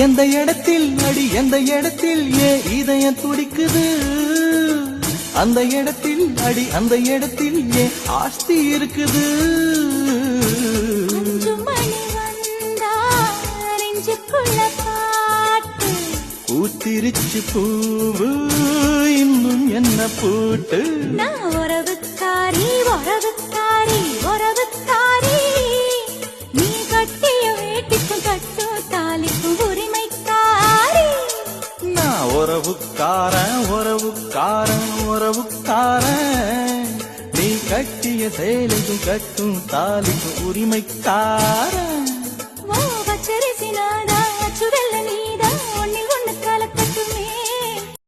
எந்த இடத்தில் அடி எந்த இடத்தில் ஏன் இதயம் துடிக்குது அந்த இடத்தில் அடி அந்த இடத்தில் ஏன் ஆஸ்தி இருக்குது பூத்திருச்சு பூவு இன்னும் என்ன பூட்டு நான் உறவுக்காரி உறவுக்காரி உறவுக்காரி நீ கட்டிய வேட்டிக்கும் கட்டும் தாலிக்கும் உரிமைக்காரி நான் உறவுக்காரன் உறவுக்காரன் உறவுக்காரன் நீ கட்டிய சேலைக்கும் கட்டும் தாலிக்கும் உரிமைக்காரன்